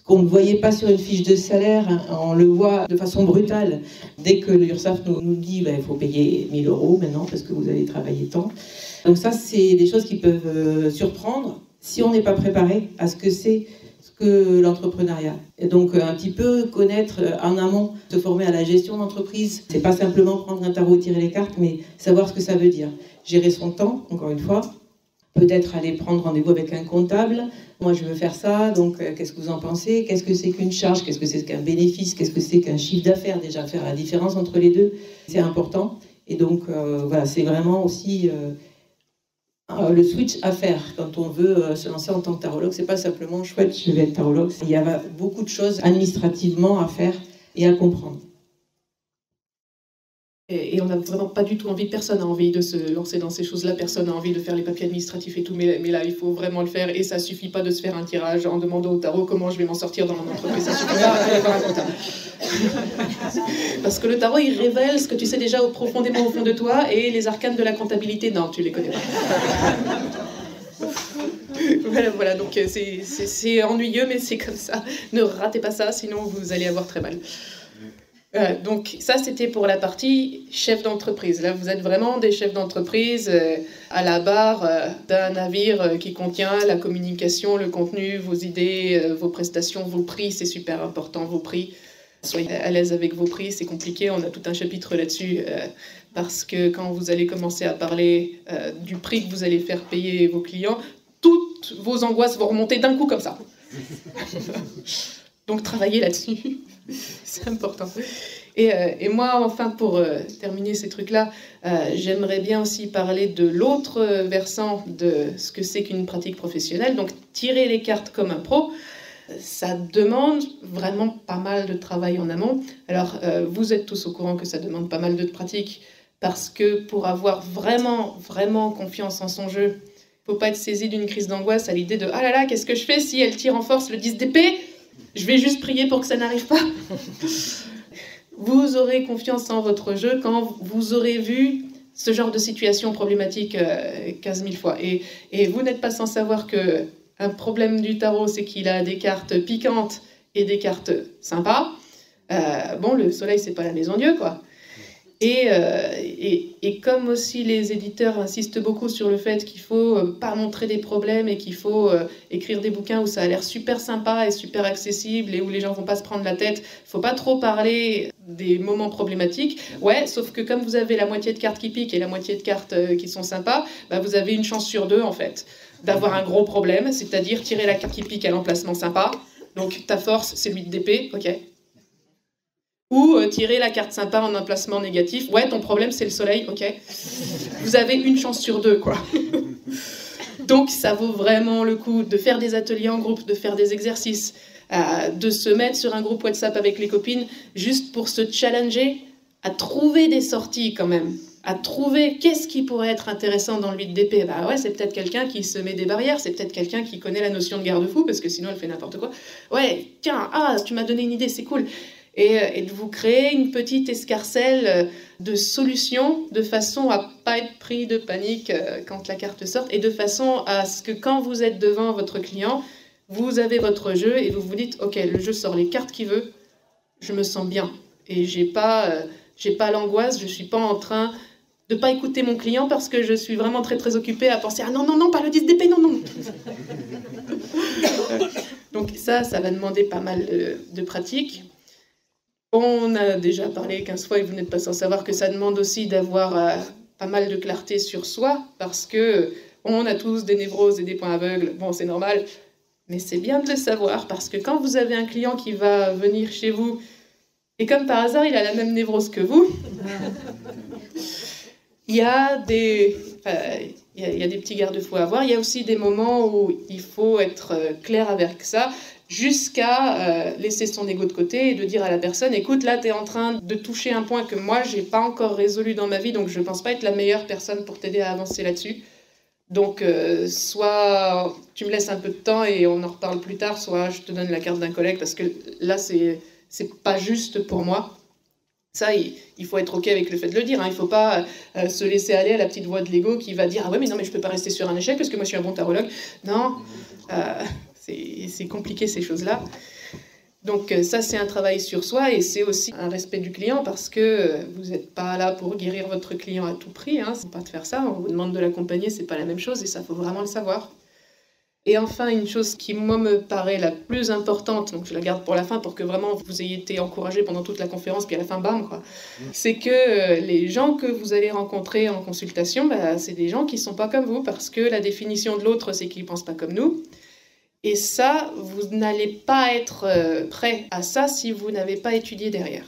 qu'on ne voyait pas sur une fiche de salaire, hein, on le voit de façon brutale. Dès que l'URSSAF nous dit il faut payer 1 000 € maintenant parce que vous avez travaillé tant. Donc ça, c'est des choses qui peuvent surprendre si on n'est pas préparé à ce que c'est que l'entrepreneuriat. Et donc un petit peu connaître en amont, se former à la gestion d'entreprise. C'est pas simplement prendre un tarot et tirer les cartes, mais savoir ce que ça veut dire. Gérer son temps, encore une fois. Peut-être aller prendre rendez-vous avec un comptable. Moi, je veux faire ça, donc qu'est-ce que vous en pensez? Qu'est-ce que c'est qu'une charge? Qu'est-ce que c'est qu'un bénéfice? Qu'est-ce que c'est qu'un chiffre d'affaires? Déjà, faire la différence entre les deux, c'est important. Et donc, voilà, c'est vraiment aussi le switch à faire quand on veut se lancer en tant que tarologue. C'est pas simplement chouette, je vais être tarologue. Il y a beaucoup de choses administrativement à faire et à comprendre. Et on n'a vraiment pas du tout envie, personne n'a envie de se lancer dans ces choses-là, personne n'a envie de faire les papiers administratifs et tout, mais là, il faut vraiment le faire, et ça suffit pas de se faire un tirage en demandant au tarot comment je vais m'en sortir dans mon entreprise, ça suffit pas d'aller voir un comptable. Parce que le tarot, il révèle ce que tu sais déjà profondément au fond de toi, et les arcanes de la comptabilité, non, tu les connais pas. Voilà, donc c'est ennuyeux, mais c'est comme ça. Ne ratez pas ça, sinon vous allez avoir très mal. Donc ça, c'était pour la partie chef d'entreprise. Là, vous êtes vraiment des chefs d'entreprise à la barre d'un navire qui contient la communication, le contenu, vos idées, vos prestations, vos prix. C'est super important, vos prix. Soyez à l'aise avec vos prix, c'est compliqué. On a tout un chapitre là-dessus parce que quand vous allez commencer à parler du prix que vous allez faire payer vos clients, toutes vos angoisses vont remonter d'un coup comme ça. Donc travaillez là-dessus, c'est important. Et moi, enfin, pour terminer ces trucs-là, j'aimerais bien aussi parler de l'autre versant de ce que c'est qu'une pratique professionnelle. Donc tirer les cartes comme un pro, ça demande vraiment pas mal de travail en amont. Alors vous êtes tous au courant que ça demande pas mal de pratique, parce que pour avoir vraiment, vraiment confiance en son jeu, il ne faut pas être saisi d'une crise d'angoisse à l'idée de « Ah là là, qu'est-ce que je fais si elle tire en force le 10 d'épée ? Je vais juste prier pour que ça n'arrive pas. » Vous aurez confiance en votre jeu quand vous aurez vu ce genre de situation problématique 15 000 fois. Et vous n'êtes pas sans savoir qu'un problème du tarot, c'est qu'il a des cartes piquantes et des cartes sympas. Bon, le soleil, c'est pas la maison Dieu, quoi. Et comme aussi les éditeurs insistent beaucoup sur le fait qu'il faut pas montrer des problèmes et qu'il faut écrire des bouquins où ça a l'air super sympa et super accessible et où les gens vont pas se prendre la tête, faut pas trop parler des moments problématiques. Ouais, sauf que comme vous avez la moitié de cartes qui piquent et la moitié de cartes qui sont sympas, bah vous avez une chance sur 2 en fait d'avoir un gros problème, c'est-à-dire tirer la carte qui pique à l'emplacement sympa. Donc ta force, c'est 8 d'épée, ok. Ou tirer la carte sympa en emplacement négatif. Ouais, ton problème, c'est le soleil, ok. Vous avez une chance sur 2, quoi. Donc ça vaut vraiment le coup de faire des ateliers en groupe, de faire des exercices, de se mettre sur un groupe WhatsApp avec les copines, juste pour se challenger à trouver des sorties quand même, à trouver qu'est-ce qui pourrait être intéressant dans le 8 d'épée. Bah ouais, c'est peut-être quelqu'un qui se met des barrières, c'est peut-être quelqu'un qui connaît la notion de garde-fou, parce que sinon elle fait n'importe quoi. Ouais, tiens, tu m'as donné une idée, c'est cool. Et de vous créer une petite escarcelle de solutions de façon à pas être pris de panique quand la carte sort, et de façon à ce que quand vous êtes devant votre client, vous avez votre jeu et vous vous dites « Ok, le jeu sort les cartes qu'il veut, je me sens bien. Et j'ai pas l'angoisse, je suis pas en train de pas écouter mon client parce que je suis vraiment très très occupée à penser « Ah non, non, non, pas le 10 d'épée, non, non !» Donc ça va demander pas mal de pratique. On a déjà parlé 15 fois et vous n'êtes pas sans savoir que ça demande aussi d'avoir pas mal de clarté sur soi, parce que on a tous des névroses et des points aveugles, bon c'est normal, mais c'est bien de le savoir, parce que quand vous avez un client qui va venir chez vous, et comme par hasard il a la même névrose que vous, il y a des petits garde-fous à avoir, il y a aussi des moments où il faut être clair avec ça, jusqu'à laisser son ego de côté et de dire à la personne « Écoute, là, tu es en train de toucher un point que moi, j'ai pas encore résolu dans ma vie, donc je pense pas être la meilleure personne pour t'aider à avancer là-dessus. Donc, soit tu me laisses un peu de temps et on en reparle plus tard, soit je te donne la carte d'un collègue, parce que là, c'est pas juste pour moi. » Ça, il faut être OK avec le fait de le dire. Hein. Il ne faut pas se laisser aller à la petite voix de l'ego qui va dire « Ah ouais, mais non, mais je peux pas rester sur un échec parce que moi, je suis un bon tarologue. » Non, c'est compliqué ces choses-là. Donc ça, c'est un travail sur soi et c'est aussi un respect du client, parce que vous n'êtes pas là pour guérir votre client à tout prix. Hein. C'est pas de faire ça. On vous demande de l'accompagner, c'est pas la même chose et ça, faut vraiment le savoir. Et enfin, une chose qui, moi, me paraît la plus importante, donc je la garde pour la fin pour que vraiment vous ayez été encouragés pendant toute la conférence, puis à la fin, bam, quoi. C'est que les gens que vous allez rencontrer en consultation, bah, c'est des gens qui ne sont pas comme vous, parce que la définition de l'autre, c'est qu'ils ne pensent pas comme nous. Et ça, vous n'allez pas être prêt à ça si vous n'avez pas étudié derrière.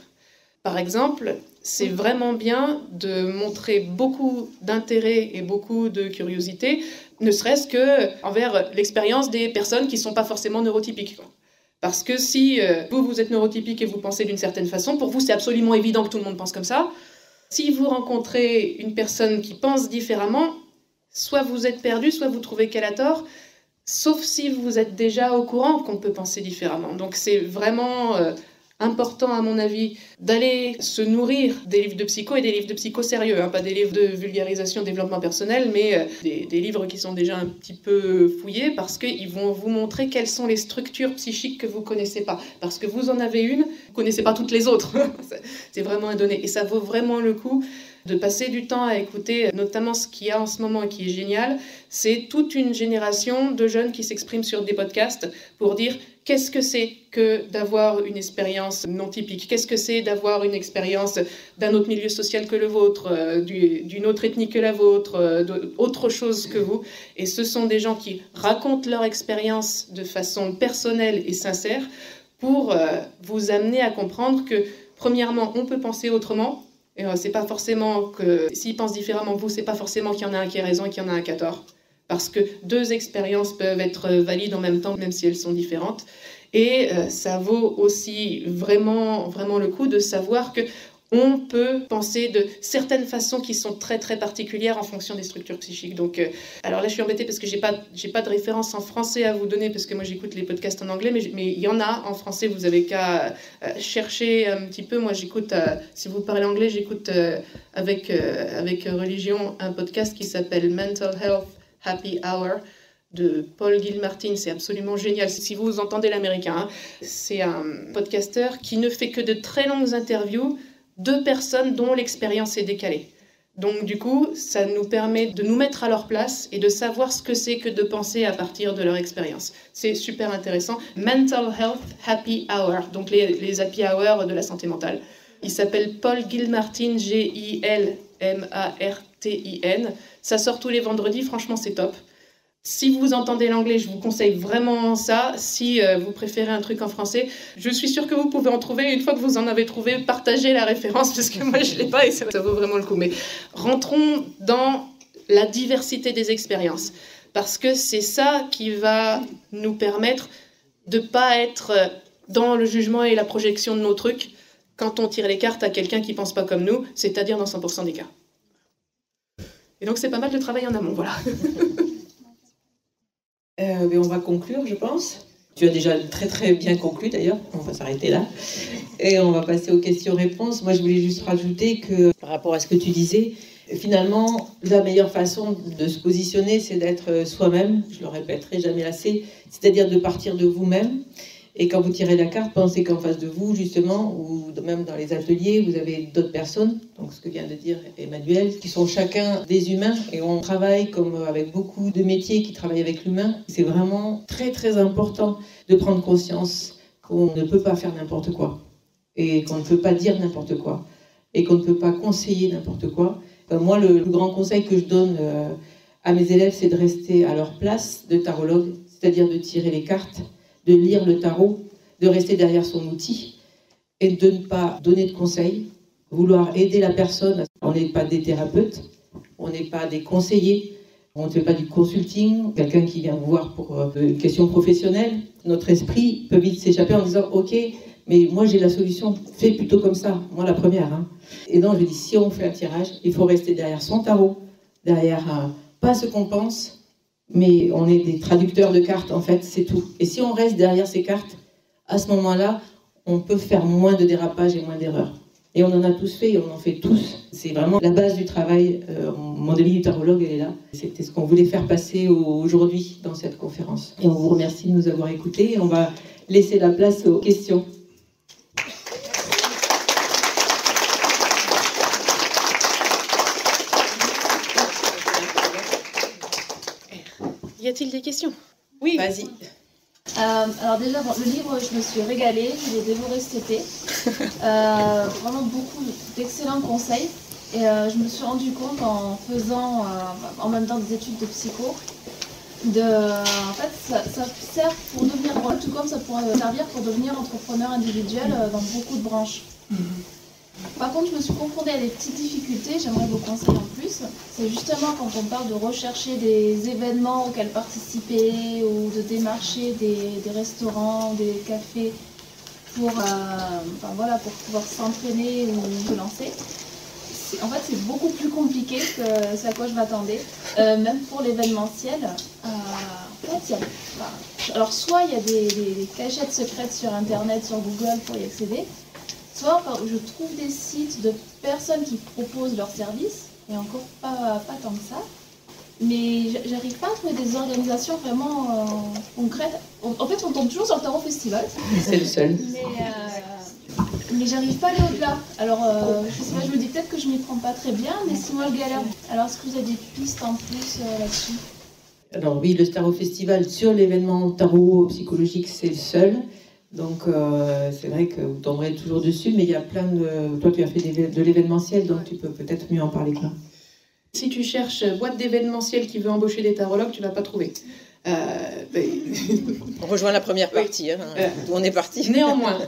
Par exemple, c'est vraiment bien de montrer beaucoup d'intérêt et beaucoup de curiosité, ne serait-ce qu'envers l'expérience des personnes qui ne sont pas forcément neurotypiques, quoi. Parce que si vous êtes neurotypique et vous pensez d'une certaine façon, pour vous c'est absolument évident que tout le monde pense comme ça. Si vous rencontrez une personne qui pense différemment, soit vous êtes perdu, soit vous trouvez qu'elle a tort, sauf si vous êtes déjà au courant qu'on peut penser différemment. Donc c'est vraiment important, à mon avis, d'aller se nourrir des livres de psycho, et des livres de psycho sérieux, hein, pas des livres de vulgarisation, développement personnel, mais des livres qui sont déjà un petit peu fouillés, parce qu'ils vont vous montrer quelles sont les structures psychiques que vous ne connaissez pas. Parce que vous en avez une, vous ne connaissez pas toutes les autres. C'est vraiment un donné. Et ça vaut vraiment le coup de passer du temps à écouter, notamment ce qu'il y a en ce moment et qui est génial, c'est toute une génération de jeunes qui s'expriment sur des podcasts pour dire qu'est-ce que c'est que d'avoir une expérience non typique, qu'est-ce que c'est d'avoir une expérience d'un autre milieu social que le vôtre, d'une autre ethnie que la vôtre, autre chose que vous. Et ce sont des gens qui racontent leur expérience de façon personnelle et sincère pour vous amener à comprendre que, premièrement, on peut penser autrement. Et c'est pas forcément que s'ils pensent différemment que vous, c'est pas forcément qu'il y en a un qui a raison et qu'il y en a un qui a tort. Parce que deux expériences peuvent être valides en même temps, même si elles sont différentes. Et ça vaut aussi vraiment, vraiment le coup de savoir que on peut penser de certaines façons qui sont très très particulières en fonction des structures psychiques. Donc, alors là, je suis embêtée parce que j'ai pas de référence en français à vous donner, parce que moi j'écoute les podcasts en anglais, mais il y en a en français. Vous avez qu'à chercher un petit peu. Moi, j'écoute, si vous parlez anglais, j'écoute avec religion un podcast qui s'appelle Mental Health Happy Hour de Paul Gilmartin. C'est absolument génial. Si vous entendez l'américain, hein, c'est un podcasteur qui ne fait que de très longues interviews de personnes dont l'expérience est décalée. Donc du coup, ça nous permet de nous mettre à leur place et de savoir ce que c'est que de penser à partir de leur expérience. C'est super intéressant. Mental Health Happy Hour, donc les happy hours de la santé mentale. Il s'appelle Paul Gilmartin, Gilmartin. Ça sort tous les vendredis, franchement c'est top. Si vous entendez l'anglais, je vous conseille vraiment ça. Si vous préférez un truc en français, je suis sûre que vous pouvez en trouver. Une fois que vous en avez trouvé, partagez la référence, parce que moi je ne l'ai pas et ça vaut vraiment le coup. Mais rentrons dans la diversité des expériences, parce que c'est ça qui va nous permettre de ne pas être dans le jugement et la projection de nos trucs quand on tire les cartes à quelqu'un qui ne pense pas comme nous, c'est-à-dire dans 100% des cas. Et donc c'est pas mal de travail en amont, voilà. Mais on va conclure, je pense. Tu as déjà très très bien conclu d'ailleurs, on va s'arrêter là. Et on va passer aux questions-réponses. Moi je voulais juste rajouter que par rapport à ce que tu disais, finalement la meilleure façon de se positionner c'est d'être soi-même, je le répéterai jamais assez, c'est-à-dire de partir de vous-même. Et quand vous tirez la carte, pensez qu'en face de vous, justement, ou même dans les ateliers, vous avez d'autres personnes, donc ce que vient de dire Emmanuel, qui sont chacun des humains, et on travaille comme avec beaucoup de métiers qui travaillent avec l'humain. C'est vraiment très très important de prendre conscience qu'on ne peut pas faire n'importe quoi, et qu'on ne peut pas dire n'importe quoi, et qu'on ne peut pas conseiller n'importe quoi. Moi, le plus grand conseil que je donne à mes élèves, c'est de rester à leur place de tarologue, c'est-à-dire de tirer les cartes, de lire le tarot, de rester derrière son outil et de ne pas donner de conseils, vouloir aider la personne. On n'est pas des thérapeutes, on n'est pas des conseillers, on ne fait pas du consulting, quelqu'un qui vient vous voir pour une question professionnelle. Notre esprit peut vite s'échapper en disant « Ok, mais moi j'ai la solution, fais plutôt comme ça, moi la première. Hein. » Et donc je dis, si on fait un tirage, il faut rester derrière son tarot, derrière pas ce qu'on pense, mais on est des traducteurs de cartes, en fait, c'est tout. Et si on reste derrière ces cartes, à ce moment-là, on peut faire moins de dérapages et moins d'erreurs. Et on en a tous fait, et on en fait tous. C'est vraiment la base du travail. Mon demi du tarologue, elle est là. C'était ce qu'on voulait faire passer aujourd'hui dans cette conférence. Et on vous remercie de nous avoir écoutés. Et on va laisser la place aux questions. Y a-t-il des questions? Oui, vas-y. Alors déjà, bon, le livre, je me suis régalée, je l'ai dévoré cet été. Vraiment beaucoup d'excellents conseils. Et je me suis rendu compte en faisant en même temps des études de psycho, en fait, ça sert pour devenir rôle, tout comme ça pourrait servir pour devenir entrepreneur individuel dans beaucoup de branches. Par contre, je me suis confrontée à des petites difficultés, j'aimerais vos conseils en plus. C'est justement quand on parle de rechercher des événements auxquels participer ou de démarcher des restaurants, des cafés pour, pour pouvoir s'entraîner ou se lancer. En fait, c'est beaucoup plus compliqué que ce à quoi je m'attendais. Même pour l'événementiel, alors soit il y a des cachettes secrètes sur Internet, sur Google pour y accéder, soit je trouve des sites de personnes qui proposent leurs services, et encore pas tant que ça, mais j'arrive pas à trouver des organisations vraiment concrètes. En fait, on tombe toujours sur le Tarot Festival. C'est le seul. Mais j'arrive pas à aller au-delà. Alors, je sais pas, je me dis peut-être que je m'y prends pas très bien, mais si moi je galère. Alors, est-ce que vous avez des pistes en plus là-dessus? Alors oui, le Tarot Festival sur l'événement tarot psychologique, c'est le seul. Donc c'est vrai que vous tomberez toujours dessus, mais il y a plein de... Toi, tu as fait de l'événementiel, donc tu peux peut-être mieux en parler que moi. Si tu cherches boîte d'événementiel qui veut embaucher des tarologues, tu ne vas pas trouver. On rejoint la première partie, d'où on est parti. Néanmoins,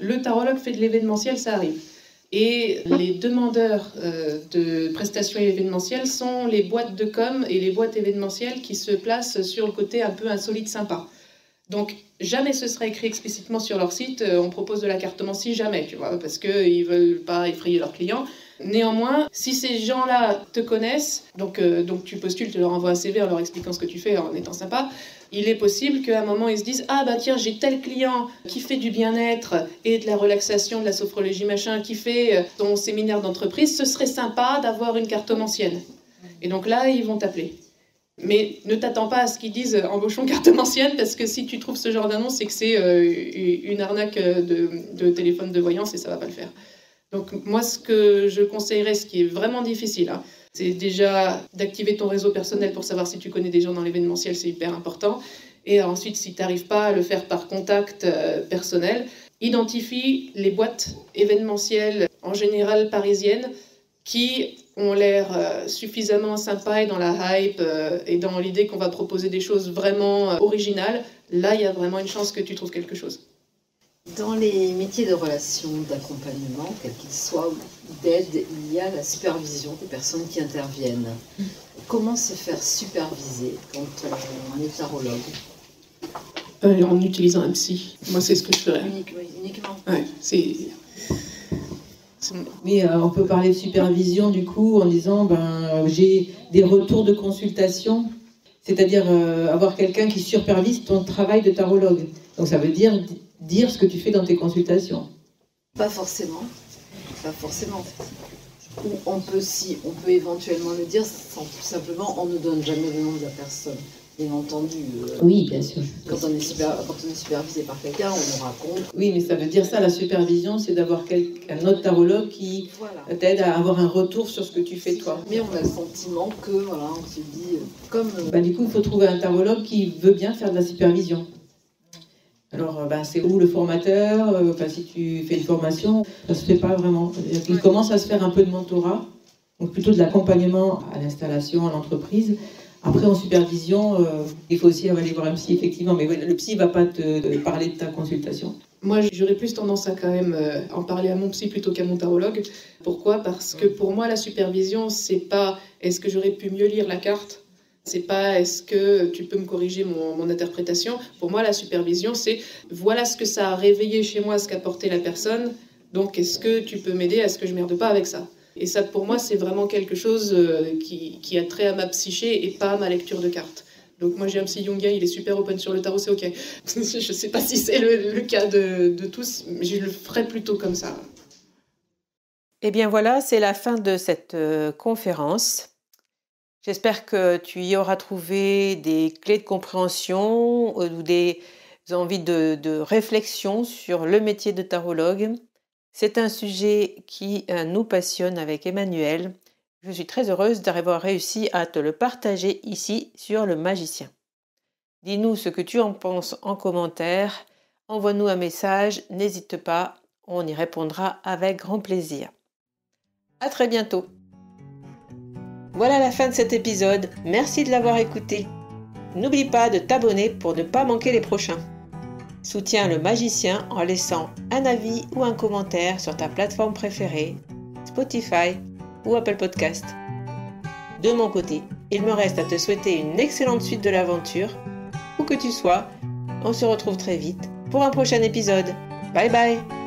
le tarologue fait de l'événementiel, ça arrive. Et les demandeurs de prestations événementielles sont les boîtes de com et les boîtes événementielles qui se placent sur le côté un peu insolite sympa. Donc, jamais ce sera écrit explicitement sur leur site, on propose de la cartomancie, jamais, tu vois, parce qu'ils ne veulent pas effrayer leurs clients. Néanmoins, si ces gens-là te connaissent, donc tu postules, tu leur envoies un CV en leur expliquant ce que tu fais en étant sympa, il est possible qu'à un moment ils se disent « Ah bah tiens, j'ai tel client qui fait du bien-être et de la relaxation, de la sophrologie machin, qui fait ton séminaire d'entreprise, ce serait sympa d'avoir une cartomancienne. » Et donc là, ils vont t'appeler. Mais ne t'attends pas à ce qu'ils disent « embauchons cartomancienne » parce que si tu trouves ce genre d'annonce, c'est que c'est une arnaque de téléphone de voyance et ça va pas le faire. Donc moi, ce que je conseillerais, ce qui est vraiment difficile, c'est déjà d'activer ton réseau personnel pour savoir si tu connais des gens dans l'événementiel, c'est hyper important. Et ensuite, si tu n'arrives pas à le faire par contact personnel, identifie les boîtes événementielles en général parisiennes, qui ont l'air suffisamment sympas et dans la hype et dans l'idée qu'on va proposer des choses vraiment originales, là, il y a vraiment une chance que tu trouves quelque chose. Dans les métiers de relation, d'accompagnement, quels qu'ils soient, ou d'aide, il y a la supervision des personnes qui interviennent. Comment se faire superviser quand on est tarologue? En utilisant un psy. Moi, c'est ce que je ferais. Uniquement. Ouais, Mais on peut parler de supervision du coup en disant j'ai des retours de consultation, c'est-à-dire avoir quelqu'un qui supervise ton travail de tarologue. Donc ça veut dire ce que tu fais dans tes consultations. Pas forcément. Ou on peut éventuellement le dire, simplement on ne donne jamais le nom de la personne. Bien entendu. Oui, bien sûr. Quand on est supervisé par quelqu'un, on nous raconte. Oui, mais ça veut dire ça, la supervision, c'est d'avoir un autre tarologue qui t'aide à avoir un retour sur ce que tu fais toi. Mais on a le sentiment que, on se dit, du coup, il faut trouver un tarologue qui veut bien faire de la supervision. Alors, c'est où le formateur, si tu fais une formation, ça se fait pas vraiment. Il commence à se faire un peu de mentorat, donc plutôt de l'accompagnement à l'installation, à l'entreprise. Après, en supervision, il faut aussi aller voir un psy, effectivement, mais le psy ne va pas te parler de ta consultation. Moi, j'aurais plus tendance à quand même en parler à mon psy plutôt qu'à mon tarologue. Pourquoi ? Parce que pour moi, la supervision, c'est pas est-ce que j'aurais pu mieux lire la carte ? C'est pas est-ce que tu peux me corriger mon interprétation ? Pour moi, la supervision, c'est voilà ce que ça a réveillé chez moi, ce qu'a porté la personne. Donc, est-ce que tu peux m'aider à ce que je merde pas avec ça ? Et ça, pour moi, c'est vraiment quelque chose qui a trait à ma psyché et pas à ma lecture de cartes. Donc moi, j'ai un psy jungien, il est super open sur le tarot, c'est OK. Je ne sais pas si c'est le cas de tous, mais je le ferais plutôt comme ça. Eh bien voilà, c'est la fin de cette conférence. J'espère que tu y auras trouvé des clés de compréhension ou des envies de réflexion sur le métier de tarologue. C'est un sujet qui nous passionne avec Emmanuel. Je suis très heureuse d'avoir réussi à te le partager ici sur Le Magicien. Dis-nous ce que tu en penses en commentaire. Envoie-nous un message, n'hésite pas, on y répondra avec grand plaisir. À très bientôt. Voilà la fin de cet épisode. Merci de l'avoir écouté. N'oublie pas de t'abonner pour ne pas manquer les prochains. Soutiens Le Magicien en laissant un avis ou un commentaire sur ta plateforme préférée, Spotify ou Apple Podcast. De mon côté, il me reste à te souhaiter une excellente suite de l'aventure. Où que tu sois, on se retrouve très vite pour un prochain épisode. Bye bye!